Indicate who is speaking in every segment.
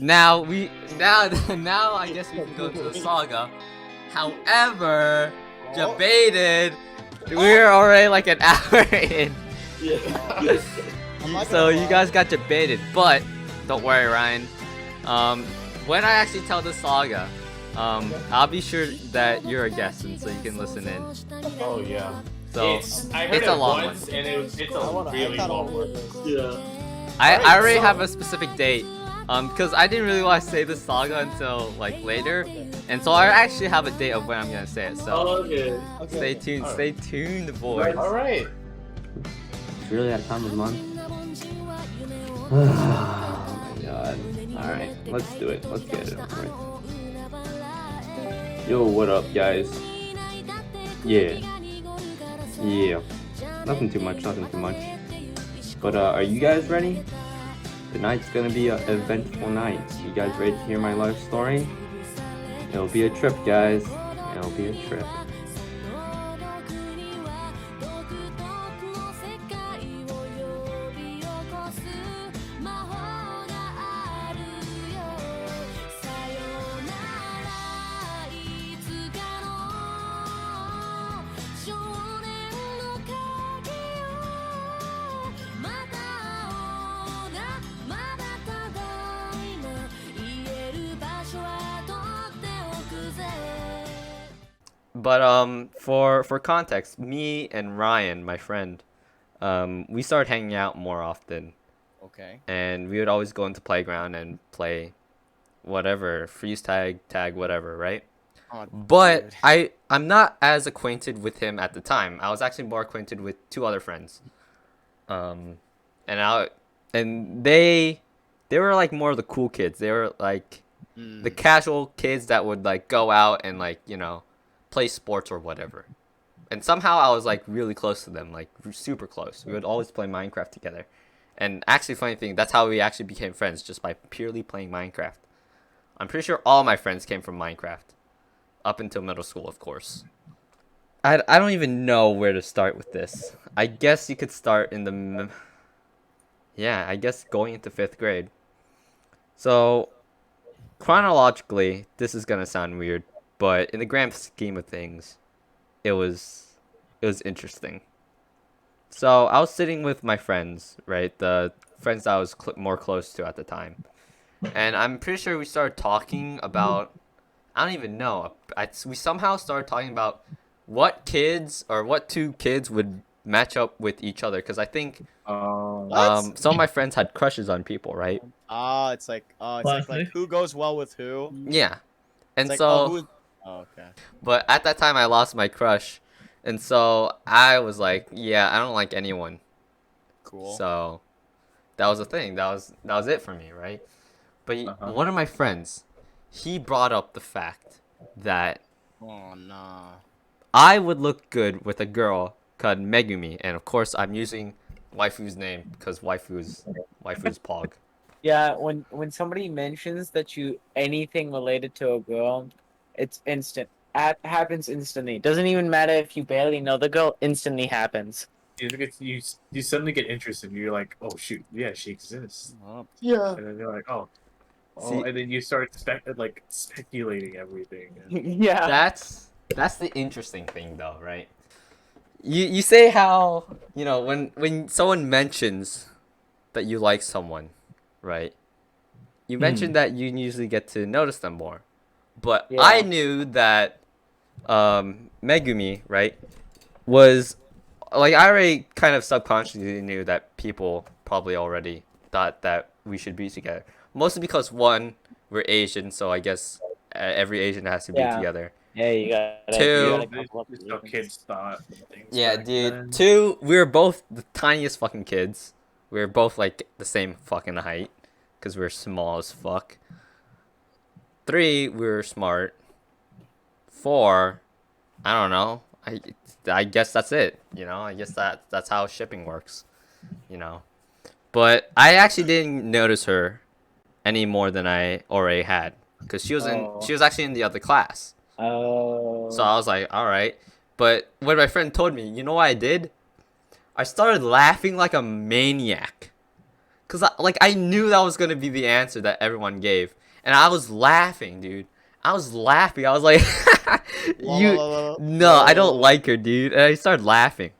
Speaker 1: now we now now I guess we can go to the saga. However, debated. We're already like an hour in.
Speaker 2: Yeah.
Speaker 1: So you guys got debated, but don't worry, Ryan. When I actually tell the saga, I'll be sure that you're a guest, and so you can listen in.
Speaker 3: Oh yeah.
Speaker 1: So
Speaker 3: I heard
Speaker 1: it's
Speaker 3: it
Speaker 1: a long
Speaker 3: once,
Speaker 1: one.
Speaker 3: and it's a really
Speaker 2: kinda
Speaker 3: long
Speaker 2: wanna
Speaker 3: one.
Speaker 2: hear
Speaker 3: Yeah.
Speaker 1: I already
Speaker 3: so-
Speaker 1: have a specific date. Because I didn't really want to say the saga until like later, and so I actually have a date of when I'm gonna say it. So
Speaker 3: Okay.
Speaker 1: stay tuned,
Speaker 3: Alright.
Speaker 1: stay tuned, boys.
Speaker 3: All right.
Speaker 4: It's really that time of month. Oh my god. Alright, let's do it. Let's get it over with. Yo, what up, guys? Yeah. Yeah. Nothing too much, nothing too much. But, are you guys ready? Tonight's gonna be an eventful night. You guys ready to hear my life story? It'll be a trip, guys. It'll be a trip.
Speaker 1: But for context, me and Ryan, my friend, we started hanging out more often,
Speaker 2: Okay.
Speaker 1: and we would always go into playground and play whatever, freeze tag, whatever, right?
Speaker 2: Oh,
Speaker 1: But
Speaker 2: dude.
Speaker 1: I'm not as acquainted with him at the time. I was actually more acquainted with two other friends. And they were like more of the cool kids. They were like the casual kids that would like go out and like, play sports or whatever. And somehow I was like really close to them, like super close. We would always play Minecraft together. And actually, funny thing, that's how we actually became friends, just by purely playing Minecraft. I'm pretty sure all my friends came from Minecraft. Up until middle school, of course. I don't even know where to start with this. I guess you could start in the... Yeah, I guess going into 5th grade. So, chronologically, this is gonna sound weird, but in the grand scheme of things, it was interesting. So, I was sitting with my friends, right? The friends that I was more close to at the time. And I'm pretty sure we started talking about... I don't even know. We somehow started talking about what two kids would match up with each other. Because I think
Speaker 2: What?
Speaker 1: some of my friends had crushes on people, right?
Speaker 2: It's like who goes well with who?
Speaker 1: Yeah. And
Speaker 2: It's like,
Speaker 1: so,
Speaker 2: who? Oh, okay.
Speaker 1: but at that time I lost my crush. And so I was like, yeah, I don't like anyone.
Speaker 2: Cool.
Speaker 1: So that was the thing. That was it for me, right? But one of my friends, he brought up the fact that
Speaker 2: Oh no.
Speaker 1: I would look good with a girl called Megumi, and of course I'm using waifu's name because waifu's pog.
Speaker 5: Yeah, when somebody mentions that you anything related to a girl, it's instant. Happens instantly. Doesn't even matter if you barely know the girl. Instantly happens.
Speaker 3: You suddenly get interested. And you're like, oh shoot, yeah, she exists.
Speaker 2: Oh.
Speaker 3: Yeah. And then you're like, oh,
Speaker 1: See-
Speaker 3: and then you start speculating everything.
Speaker 5: Yeah.
Speaker 1: That's the interesting thing, though, right? You say how when someone mentions that you like someone, right? You mentioned that you usually get to notice them more, but
Speaker 5: Yeah.
Speaker 1: I knew that Megumi, right, was like I already kind of subconsciously knew that people probably already thought that we should be together. Mostly because one, we're Asian, so I guess every Asian has to be
Speaker 5: Yeah.
Speaker 1: together.
Speaker 5: Yeah, you got
Speaker 1: Two.
Speaker 3: Just how kids thought. and things
Speaker 1: Yeah,
Speaker 3: back
Speaker 1: dude.
Speaker 3: then.
Speaker 1: Two, we were both the tiniest fucking kids. We were both like the same fucking height, cause we are small as fuck. Three, we were smart. Four, I don't know. I guess that's it. I guess that's how shipping works. But I actually didn't notice her any more than I already had, cause she was actually in the other class.
Speaker 5: Oh.
Speaker 1: So I was like, all right. But when my friend told me, you know what I did? I started laughing like a maniac. Cause I knew that was gonna be the answer that everyone gave, and I was laughing, dude. I was laughing. I was like, no, I don't like her, dude. And I started laughing,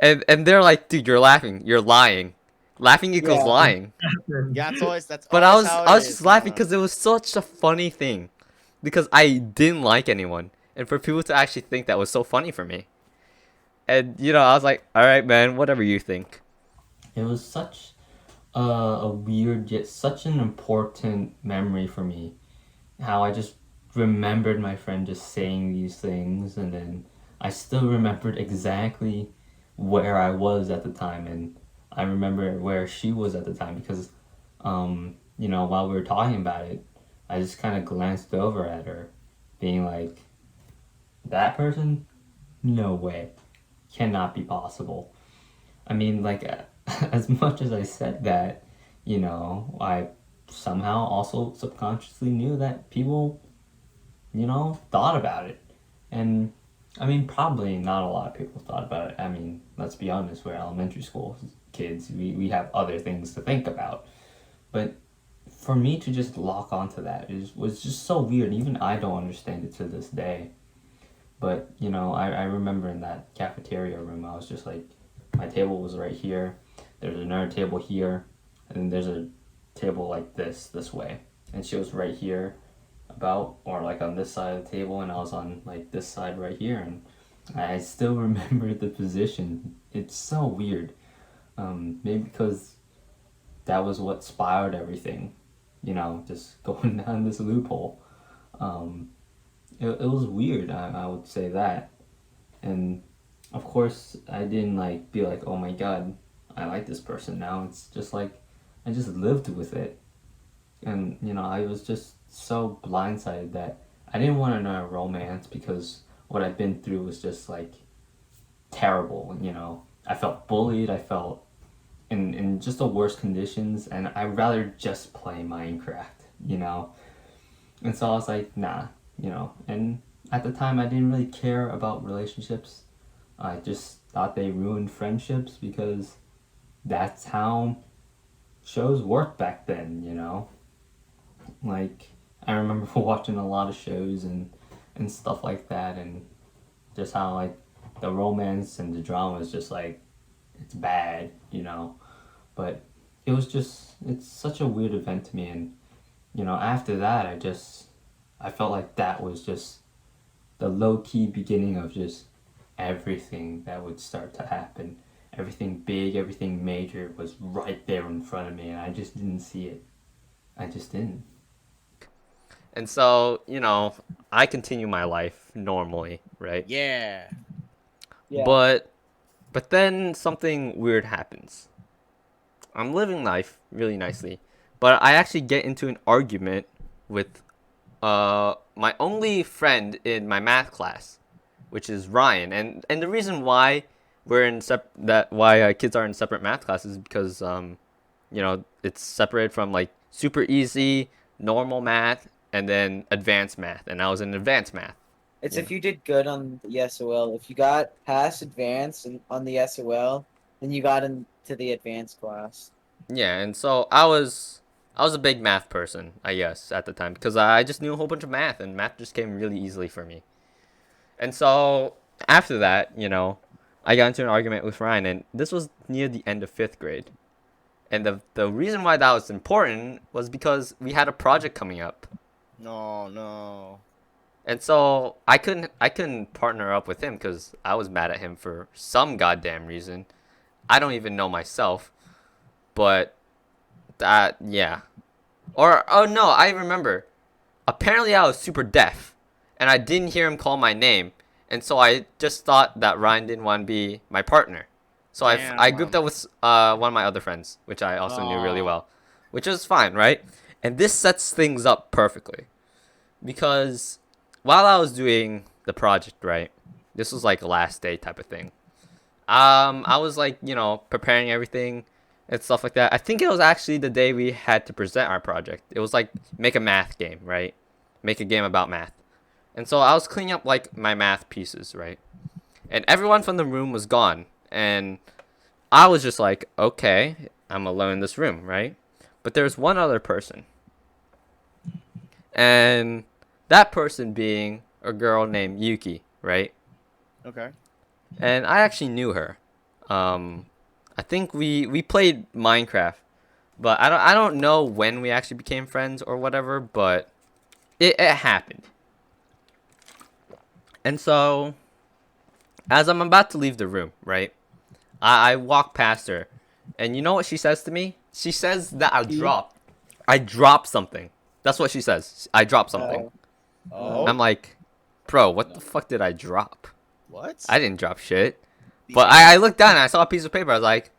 Speaker 1: and they're like, dude, you're laughing. You're lying. Laughing equals
Speaker 5: Yeah.
Speaker 1: lying.
Speaker 2: Yeah, that's
Speaker 1: But
Speaker 2: always how
Speaker 1: I
Speaker 2: it
Speaker 1: was
Speaker 2: is.
Speaker 1: just laughing
Speaker 2: Come on.
Speaker 1: because it was such a funny thing, because I didn't like anyone, and for people to actually think that was so funny for me, and I was like, all right, man, whatever you think.
Speaker 4: It was such a weird yet such an important memory for me. How I just remembered my friend just saying these things, and then I still remembered exactly where I was at the time, and I remember where she was at the time because, while we were talking about it, I just kind of glanced over at her, being like, that person? No way. Cannot be possible. I mean, like, as much as I said that, I somehow also subconsciously knew that people, thought about it. And, I mean, probably not a lot of people thought about it. I mean, let's be honest, we're elementary school kids. We have other things to think about. But for me to just lock onto that was just so weird. Even I don't understand it to this day. But, I remember in that cafeteria room, I was just like, my table was right here. There's another table here. And then there's a table like this way. And she was right here or like on this side of the table. And I was on like this side right here. And I still remember the position. It's so weird. Maybe because that was what spiraled everything. Just going down this loophole. It was weird, I would say that. And of course, I didn't like be like, oh my god, I like this person now. It's just like, I just lived with it. And, I was just so blindsided that I didn't want to know romance because what I've been through was just like terrible, I felt bullied, I felt in just the worst conditions, and I'd rather just play Minecraft. And so I was like, nah, and at the time I didn't really care about relationships. I just thought they ruined friendships because that's how shows worked back then. Like, I remember watching a lot of shows and stuff like that, and just how, like, the romance and the drama is just, like, it's bad. But it's such a weird event to me, and, after that, I felt like that was just the low-key beginning of just everything that would start to happen. Everything big, everything major was right there in front of me, and I just didn't see it. I just didn't.
Speaker 1: And so, I continue my life normally, right?
Speaker 2: Yeah.
Speaker 5: Yeah.
Speaker 1: But then something weird happens. I'm living life really nicely, but I actually get into an argument with my only friend in my math class, which is Ryan. And the reason why kids are in separate math classes is because it's separated from like super easy, normal math, and then advanced math, and I was in advanced math.
Speaker 5: It's
Speaker 1: Yeah.
Speaker 5: if you did good on the SOL. If you got past advanced on the SOL, then you got into the advanced class.
Speaker 1: Yeah, and so I was a big math person, I guess, at the time, because I just knew a whole bunch of math, and math just came really easily for me. And so after that, I got into an argument with Ryan, and this was near the end of 5th grade. And the reason why that was important was because we had a project coming up.
Speaker 2: No.
Speaker 1: And so I couldn't partner up with him because I was mad at him for some goddamn reason. I don't even know myself. But yeah. Or, oh no, I remember. Apparently I was super deaf. And I didn't hear him call my name. And so I just thought that Ryan didn't want to be my partner. So I grouped up with one of my other friends, which I also knew really well. Which is fine, right? And this sets things up perfectly. Because while I was doing the project, right? This was like a last day type of thing. I was like, preparing everything and stuff like that. I think it was actually the day we had to present our project. It was like make a math game, right? Make a game about math. And so I was cleaning up like my math pieces, right? And everyone from the room was gone. And I was just like, okay, I'm alone in this room, right? But there's one other person. And that person being a girl named Yuki, right?
Speaker 2: Okay.
Speaker 1: And I actually knew her. I think we played Minecraft, but I don't know when we actually became friends or whatever, but it happened. And so, as I'm about to leave the room, right? I walk past her, and you know what she says to me? She says that I dropped something. That's what she says. I dropped something.
Speaker 2: Oh.
Speaker 1: I'm like, bro, what the fuck did I drop?
Speaker 2: What?
Speaker 1: I didn't drop shit. But I looked down and I saw a piece of paper. I was like,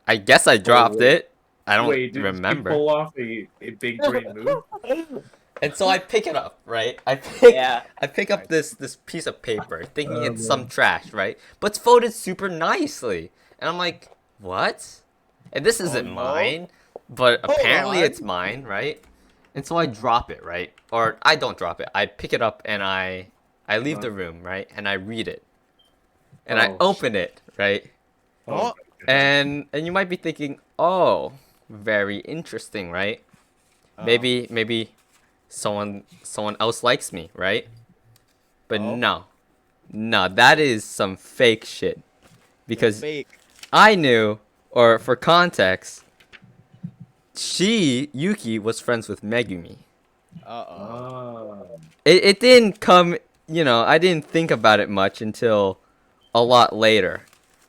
Speaker 1: I guess I dropped
Speaker 3: wait.
Speaker 1: it. I don't
Speaker 3: Wait, did you
Speaker 1: remember.
Speaker 3: pull off a big brain move?
Speaker 1: And so I pick it up, right? I pick up this piece of paper, thinking it's some trash, right? But it's folded super nicely, and I'm like, what? And this isn't
Speaker 2: no.
Speaker 1: mine, but
Speaker 2: Hold
Speaker 1: apparently
Speaker 2: on.
Speaker 1: it's mine, right? And so I drop it, right? Or I don't drop it. I pick it up and I leave the room, right? And I read it, and I
Speaker 3: Oh,
Speaker 1: open it, right?
Speaker 2: Oh.
Speaker 1: And you might be thinking, oh, very interesting, right? Maybe someone else likes me, right? But
Speaker 2: Oh.
Speaker 1: no, that is some fake shit. Because
Speaker 2: Fake.
Speaker 1: I knew, or for context, Yuki was friends with Megumi.
Speaker 2: Uh-oh.
Speaker 1: It didn't come, I didn't think about it much until a lot later,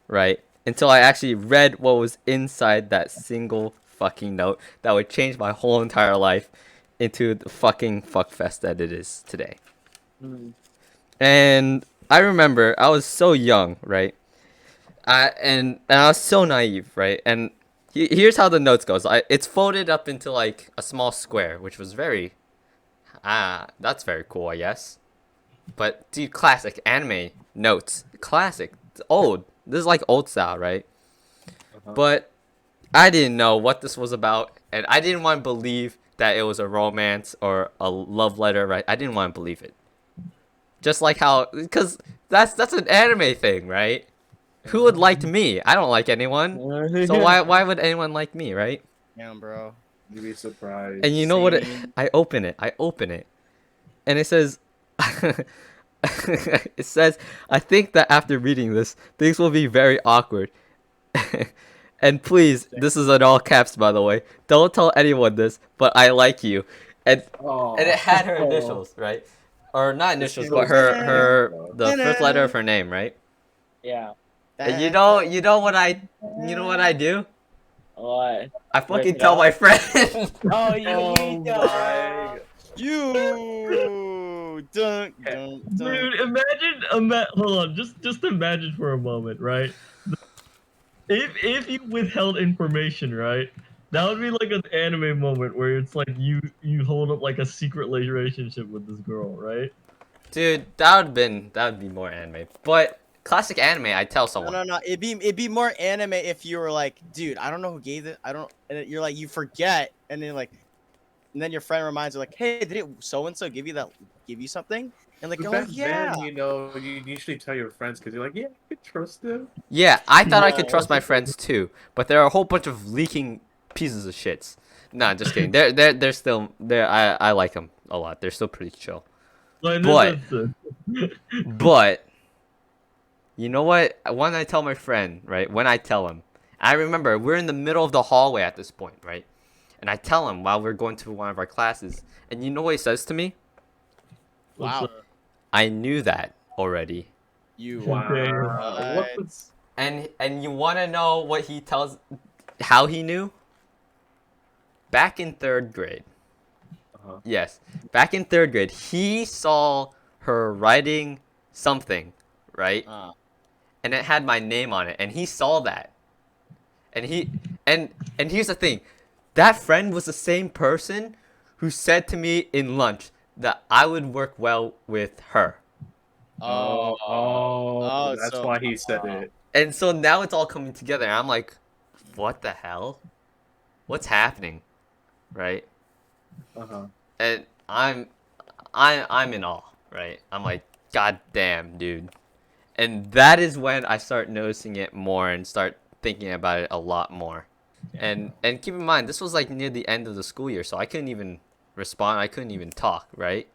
Speaker 1: right? Until I actually read what was inside that single fucking note that would change my whole entire life into the fucking fuckfest that it is today. And I remember I was so young, right? And I was so naive, right? And here's how the notes goes. It's folded up into like a small square, which was that's very cool, I guess. But dude, classic anime notes, classic, it's old. This is like old style, right? But I didn't know what this was about, and I didn't want to believe that it was a romance or a love letter, right? I didn't want to believe it. Just like how, because that's an anime thing, right? Who would like me? I don't like anyone. So why would anyone like me, right?
Speaker 2: Damn, bro.
Speaker 3: You'd be surprised.
Speaker 1: And you know what?
Speaker 2: Same.
Speaker 1: I open it, and it says, it says, I think that after reading this, things will be very awkward. And please, this is in all caps, by the way. Don't tell anyone this, but I like you. And it had her initials, right? Or not initials, but the first letter of her name, right?
Speaker 5: Yeah.
Speaker 1: And you know what I do?
Speaker 5: What?
Speaker 1: I fucking
Speaker 5: it
Speaker 1: tell
Speaker 5: up?
Speaker 1: my friend.
Speaker 5: Oh, you
Speaker 3: Oh my.
Speaker 2: You dun, dun, dun.
Speaker 6: Dude, hold on, just imagine for a moment, right? If you withheld information, right? That would be like an anime moment where it's like you hold up like a secret relationship with this girl, right?
Speaker 1: Dude, that would be more anime. But classic anime, I tell someone.
Speaker 2: No. It'd be more anime if you were like, dude, I don't know who gave it. I don't. And you're like, you forget, and then your friend reminds you, like, hey, did it so and so give you something? And like,
Speaker 3: But
Speaker 2: oh
Speaker 3: back
Speaker 2: yeah.
Speaker 3: then, you usually tell your friends because you're like, yeah, you can trust them.
Speaker 1: Yeah, I thought I could
Speaker 2: No.
Speaker 1: trust my friends too, but there are a whole bunch of leaking pieces of shits. Nah, just kidding. They're still there. I like them a lot. They're still pretty chill.
Speaker 6: Like,
Speaker 1: But- But you know what? When I tell my friend, right? When I tell him, I remember we're in the middle of the hallway at this point, right? And I tell him while we're going to one of our classes, and you know what he says to me?
Speaker 2: Wow.
Speaker 1: I knew that already.
Speaker 2: You.
Speaker 3: Wow. What the?
Speaker 1: And you want to know what how he knew? Back in 3rd grade.
Speaker 3: Uh-huh.
Speaker 1: Yes, back in 3rd grade, he saw her writing something, right? And it had my name on it, and he saw that. And here's the thing, that friend was the same person who said to me in lunch that I would work well with her.
Speaker 3: That's
Speaker 2: so-
Speaker 3: why he said it.
Speaker 1: And so now it's all coming together. And I'm like, what the hell? What's happening? Right?
Speaker 3: Uh-huh.
Speaker 1: And I'm in awe, right? I'm like, god damn, dude. And that is when I start noticing it more and start thinking about it a lot more. And keep in mind, this was like near the end of the school year, so I couldn't even respond. I couldn't even talk, right?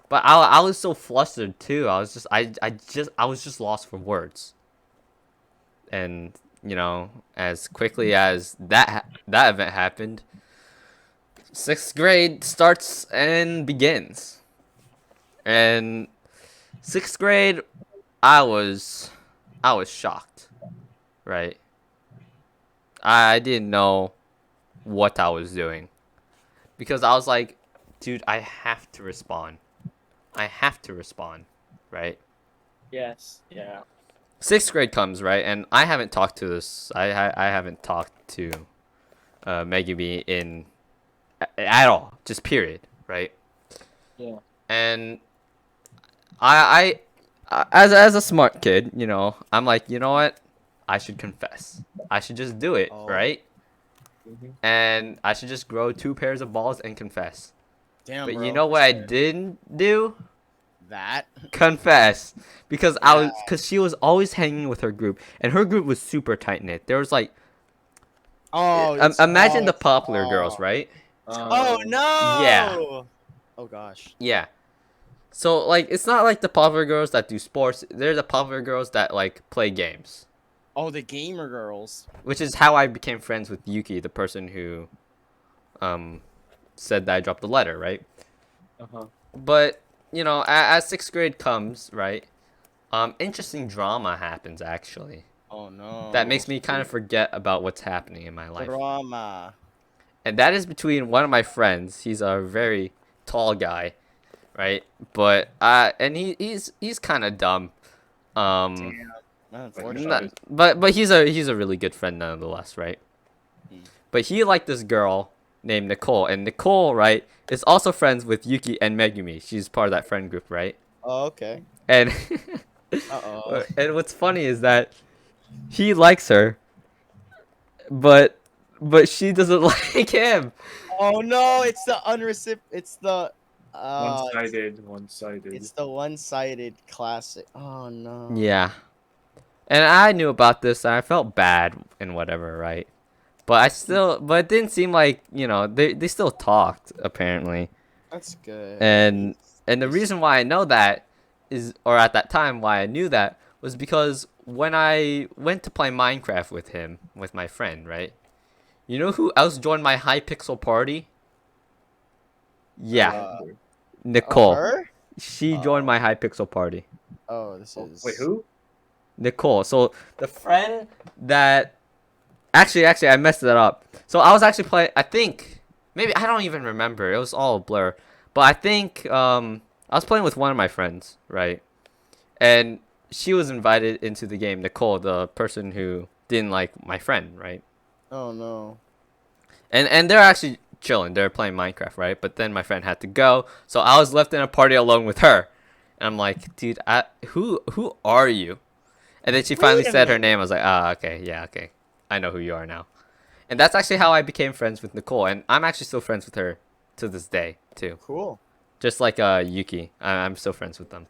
Speaker 1: But I was so flustered too. I was just lost for words. And you know, as quickly as that event happened, 6th grade starts and begins. And 6th grade, I was shocked, right? I didn't know what I was doing because I was like, dude, I have to respond. I have to respond, right?
Speaker 5: Yes. Yeah.
Speaker 1: 6th grade comes, right, and I haven't talked to this. I haven't talked to Megumi in at all, just period, right?
Speaker 5: Yeah.
Speaker 1: And as a smart kid, you know, I'm like, you know what? I should confess. I should just do it,
Speaker 2: Oh.
Speaker 1: right?
Speaker 5: Mhm.
Speaker 1: And I should just grow 2 pairs of balls and confess.
Speaker 2: Damn,
Speaker 1: But
Speaker 2: bro.
Speaker 1: you know what I didn't do?
Speaker 2: That.
Speaker 1: Confess, because
Speaker 2: Yeah.
Speaker 1: because she was always hanging with her group, and her group was super tight knit. There was like,
Speaker 2: Oh.
Speaker 1: imagine the
Speaker 2: it's-
Speaker 1: popular girls, right?
Speaker 2: Oh no.
Speaker 1: Yeah.
Speaker 2: Oh gosh.
Speaker 1: Yeah. So like, it's not like the popular girls that do sports. They're the popular girls that like play games,
Speaker 2: Oh, the gamer girls.
Speaker 1: which is how I became friends with Yuki, the person who, said that I dropped the letter, right?
Speaker 5: Uh-huh.
Speaker 1: But you know, as 6th grade comes, right? Interesting drama happens actually.
Speaker 2: Oh no.
Speaker 1: That makes me kind of forget about what's happening in my life.
Speaker 2: Drama.
Speaker 1: And that is between one of my friends. He's a very tall guy, right? But and he's kind of dumb.
Speaker 2: Damn. Unfortunate.
Speaker 1: But he's a really good friend nonetheless, right? But he liked this girl named Nicole, and Nicole, right, is also friends with Yuki and Megumi. She's part of that friend group, right?
Speaker 2: Oh, okay.
Speaker 1: And
Speaker 2: Uh-oh.
Speaker 1: and what's funny is that he likes her, but she doesn't like him.
Speaker 2: Oh no, it's the it's the
Speaker 3: One-sided.
Speaker 2: it's the one-sided classic. Oh no.
Speaker 1: Yeah. And I knew about this, and I felt bad and whatever, right? But it didn't seem like, you know, they still talked apparently.
Speaker 2: That's good.
Speaker 1: And the reason why I know that is, or at that time why I knew that, was because when I went to play Minecraft with him, with my friend, right? You know who else joined my Hypixel party? Yeah, Nicole.
Speaker 2: Her?
Speaker 1: She joined my Hypixel party.
Speaker 2: Oh, this is.
Speaker 3: Wait, who?
Speaker 1: Nicole. So the friend that actually I messed that up. So I was actually playing. I think maybe I don't even remember. It was all a blur. But I think I was playing with one of my friends, right? And she was invited into the game. Nicole, the person who didn't like my friend, right?
Speaker 2: Oh no.
Speaker 1: And they're actually chilling. They're playing Minecraft, right? But then my friend had to go, so I was left in a party alone with her. And I'm like, dude, who are you? And then she finally
Speaker 2: Wait a
Speaker 1: said her
Speaker 2: minute.
Speaker 1: name. I was like, okay, yeah, okay. I know who you are now. And that's actually how I became friends with Nicole. And I'm actually still friends with her to this day, too.
Speaker 2: Cool.
Speaker 1: Just like Yuki. I'm still friends with them.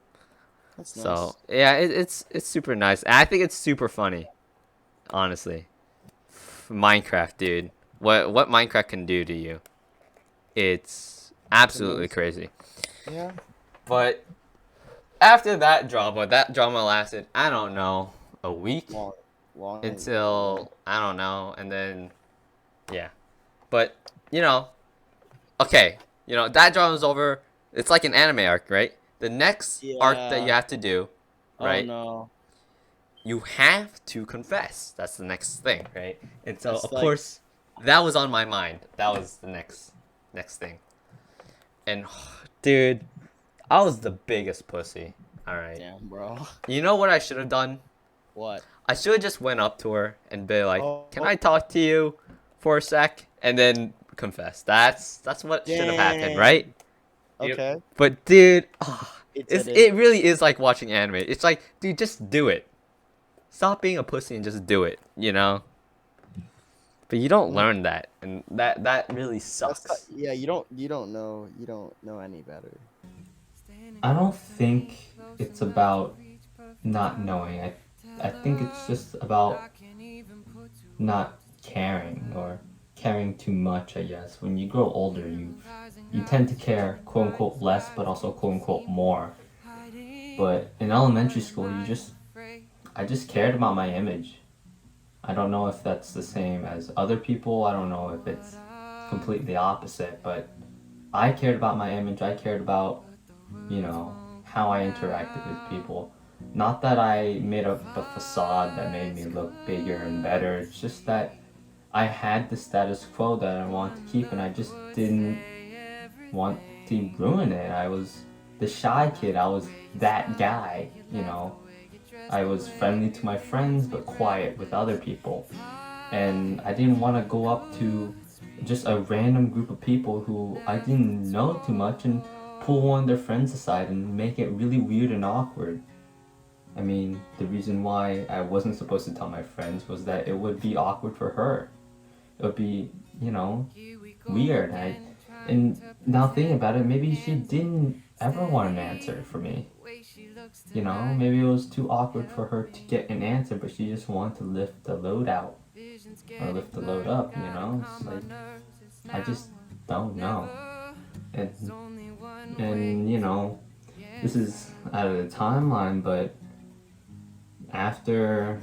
Speaker 2: That's nice.
Speaker 1: So, yeah, it's super nice. And I think it's super funny, honestly. Minecraft, dude. What Minecraft can do to you. It's absolutely crazy.
Speaker 2: Yeah.
Speaker 1: But after that drama lasted, I don't know, a week
Speaker 2: Long.
Speaker 1: until, I don't know, and then, yeah. But, you know, okay, you know, that drama's over. It's like an anime arc, right? The next arc that
Speaker 2: Yeah.
Speaker 1: you have to do, right?
Speaker 2: Oh no.
Speaker 1: You have to confess. That's the next thing, right? And so,
Speaker 2: That's
Speaker 1: of
Speaker 2: like-
Speaker 1: course, that was on my mind. That was the next thing. And, dude, I was the biggest pussy. All right.
Speaker 2: Damn, bro.
Speaker 1: You know what I should have done?
Speaker 2: What?
Speaker 1: I should have just went up to her and be like,
Speaker 2: Oh.
Speaker 1: "Can I talk to you for a sec?" And then confess. That's what should have happened,
Speaker 2: Dang.
Speaker 1: right?
Speaker 3: Yep.
Speaker 2: Okay.
Speaker 1: But dude,
Speaker 2: It
Speaker 1: it really is like watching anime. It's like, dude, just do it. Stop being a pussy and just do it, you know? But you don't learn that, and that really sucks.
Speaker 2: Yeah, you don't know any better.
Speaker 4: I don't think it's about not knowing. I think it's just about not caring or caring too much, I guess. When you grow older, you tend to care quote unquote less, but also quote unquote more. But in elementary school, I just cared about my image. I don't know if that's the same as other people. I don't know if it's completely opposite, but I cared about my image. I cared about, how I interacted with people. Not that I made up a facade that made me look bigger and better. It's just that I had the status quo that I wanted to keep, and I just didn't want to ruin it. I was the shy kid. I was that guy. I was friendly to my friends, but quiet with other people. And I didn't want to go up to just a random group of people who I didn't know too much and pull one of their friends aside and make it really weird and awkward. I mean, the reason why I wasn't supposed to tell my friends was that it would be awkward for her. It would be, weird. And now thinking about it, maybe she didn't ever want an answer for me. Maybe it was too awkward for her to get an answer, but she just wanted to lift the load out or lift the load up. It's like, I just don't know. And this is out of the timeline, but after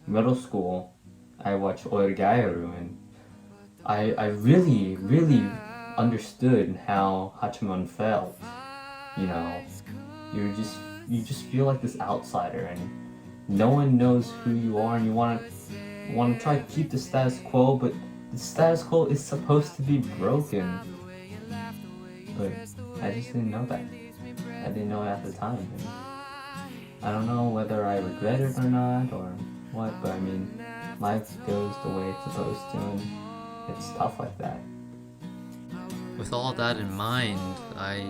Speaker 4: middle school, I watched Oregairu, and I really, really understood how Hachiman felt. You know, you just feel like this outsider, and no one knows who you are, and you want to try to keep the status quo, but the status quo is supposed to be broken. But I just didn't know that. I didn't know it at the time. And I don't know whether I regret it or not or what, but I mean, life goes the way it's supposed to, and it's tough like that.
Speaker 1: With all that in mind, I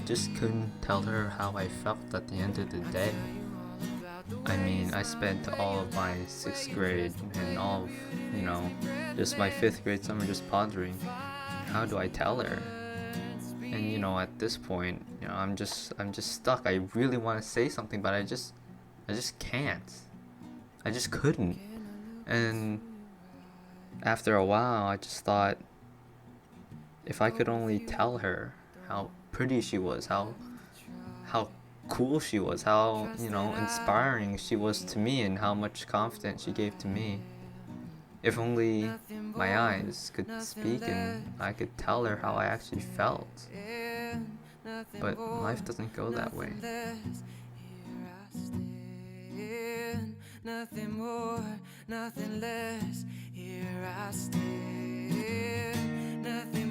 Speaker 1: just couldn't tell her how I felt at the end of the day. I mean, I spent all of my 6th grade and all of, just my 5th grade summer just pondering, how do I tell her? And at this point, I'm just stuck. I really want to say something, but I just can't. I just couldn't. And after a while, I just thought, if I could only tell her how pretty she was, how cool she was, how inspiring she was to me, and how much confidence she gave to me. If only my eyes could speak and I could tell her how I actually felt. But life doesn't go that way. Nothing more, nothing less. Here I stand. Nothing